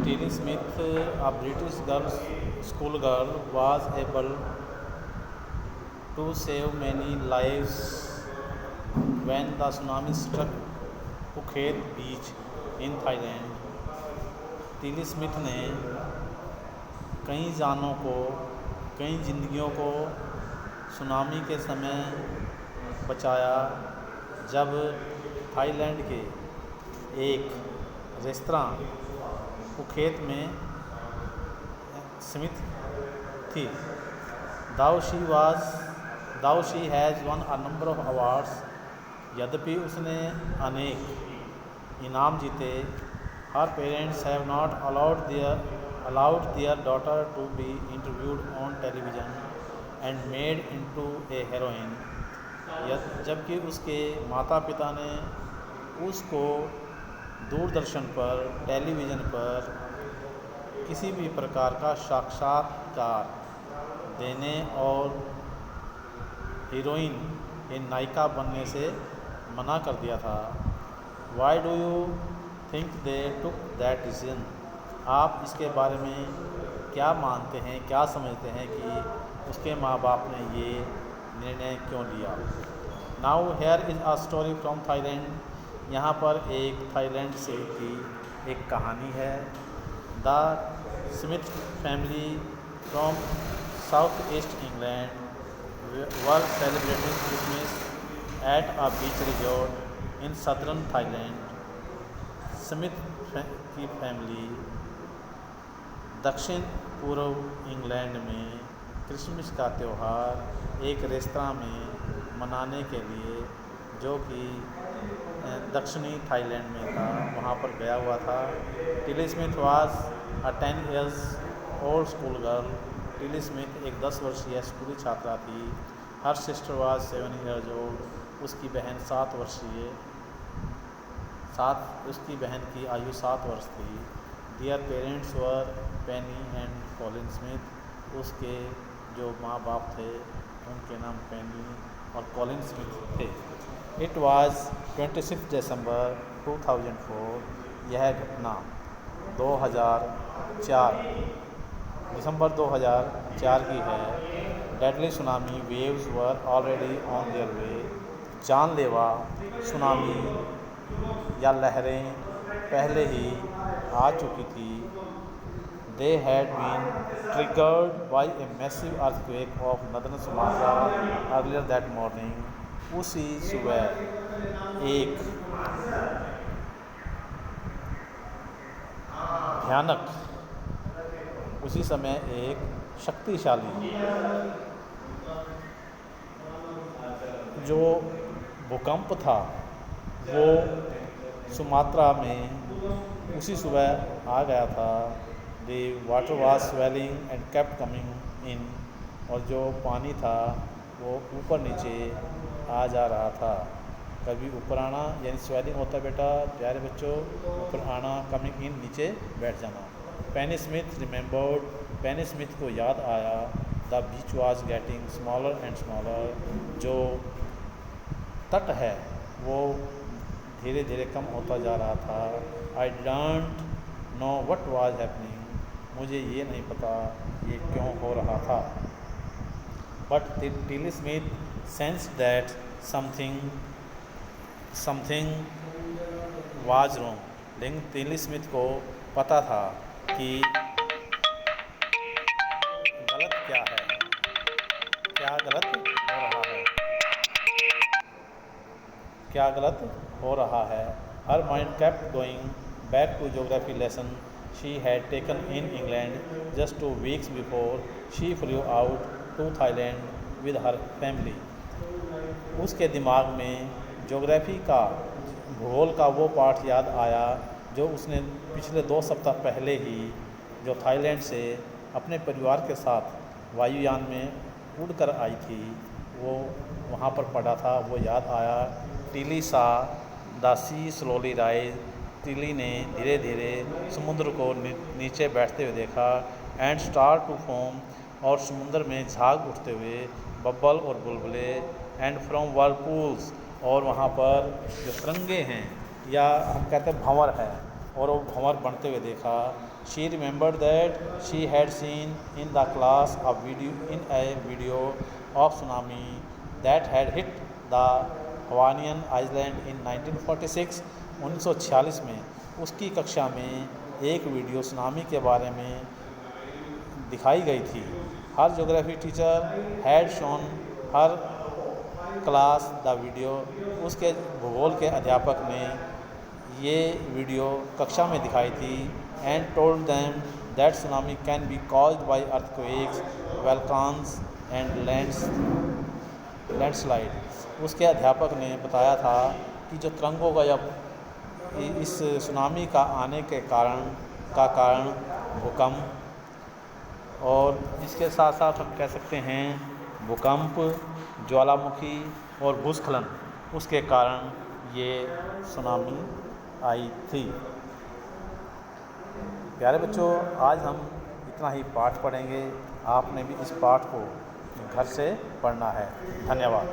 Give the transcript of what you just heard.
Tilly Smith, a British schoolgirl, was able to save many lives when the tsunami struck Phuket Beach in Thailand. Tilly Smith ने कई जानों को, कई जिंदगियों को tsunami के समय बचाया जब थाईलैंड के एक रेस्तरां पुखेत में स्मिथ थी। Though she has won a number of awards, यद्यपि उसने अनेक इनाम जीते। Her parents have not allowed their daughter to be interviewed on television and made into a heroine, जबकि उसके माता पिता ने उसको दूरदर्शन पर, टेलीविज़न पर किसी भी प्रकार का साक्षात्कार देने और हीरोइन या नायिका बनने से मना कर दिया था। Why do you think they took that decision? आप इसके बारे में क्या मानते हैं, क्या समझते हैं कि उसके माँ बाप ने ये निर्णय क्यों लिया? Now here is a story from Thailand. यहाँ पर एक थाईलैंड से की एक कहानी है। The Smith family from south east England were celebrating Christmas at a beach resort in southern Thailand. Smith की फैमिली दक्षिण पूर्व इंग्लैंड में क्रिसमस का त्यौहार एक रेस्तरां में मनाने के लिए, जो कि दक्षिणी थाईलैंड में था, वहाँ पर गया हुआ था। Tilly Smith was a 10 years old school girl। Tilly Smith एक 10 वर्षीय स्कूली छात्रा थी। Her sister was 7 years old। उसकी बहन 7 वर्षीय उसकी बहन की आयु 7 वर्ष थी। Their parents were Penny and Colin Smith. उसके जो माँ बाप थे उनके नाम पेनी और कॉलिन स्मिथ थे। It was 26 December 2004। यह घटना 2004 दिसंबर 2004 की है। Deadly tsunami waves were already on their way. जानलेवा सुनामी या लहरें पहले ही आ चुकी थी। They had been triggered by a massive earthquake off northern Sumatra earlier that morning. उसी सुबह एक भयानक, उसी समय एक शक्तिशाली जो भूकंप था वो सुमात्रा में उसी सुबह आ गया था। The water was swelling and kept coming in. और जो पानी था वो ऊपर नीचे आ जा रहा था। कभी ऊपर आना यानी स्वेलिंग होता है बेटा प्यारे बच्चों, ऊपर आना, कमिंग इन नीचे बैठ जाना। पेनी स्मिथ रिमेंबर्ड। पेनी स्मिथ को याद आया। The beach was getting smaller and smaller. जो तट है वो धीरे धीरे कम होता जा रहा था। I don't know what was happening. मुझे ये नहीं पता ये क्यों हो रहा था। But Tilly Smith sensed that something was wrong. लेकिन टिली स्मिथ को पता था कि गलत क्या है, क्या गलत हो रहा है, क्या गलत हो रहा है। Her mind kept going back to geography lesson she had taken in England just 2 weeks before she flew out to Thailand with her family. उसके दिमाग में ज्योग्राफी का, भूगोल का वो पाठ याद आया जो उसने पिछले 2 सप्ताह पहले ही जो थाईलैंड से अपने परिवार के साथ वायुयान में उड़कर आई थी, वो वहाँ पर पढ़ा था, वो याद आया। Tilly saw the sea slowly rise. Tilly ने धीरे धीरे समुद्र को नीचे बैठते हुए देखा। And start to foam. और समुद्र में झाग उठते हुए, बब्बल और बुलबुले। And form whirlpools. और वहाँ पर जो तरंगे हैं या हम कहते हैं भंवर है, और वो भंवर बनते हुए देखा। She remembered that she had seen in the class a video of tsunami that had hit the Hawaiian island in 1946। 1946 में उसकी कक्षा में एक वीडियो सुनामी के बारे में दिखाई गई थी। Her geography teacher had shown her class the video. उसके भूगोल के अध्यापक ने ये वीडियो कक्षा में दिखाई थी। And told them that tsunami can be caused by earthquakes, volcanoes and landslide. उसके अध्यापक ने बताया था कि जो तरंगों का जब इस सुनामी का आने के कारण भूकंप, और इसके साथ साथ हम कह सकते हैं भूकंप, ज्वालामुखी और भूस्खलन, उसके कारण ये सुनामी आई थी। प्यारे बच्चों, आज हम इतना ही पाठ पढ़ेंगे। आपने भी इस पाठ को घर से पढ़ना है। धन्यवाद।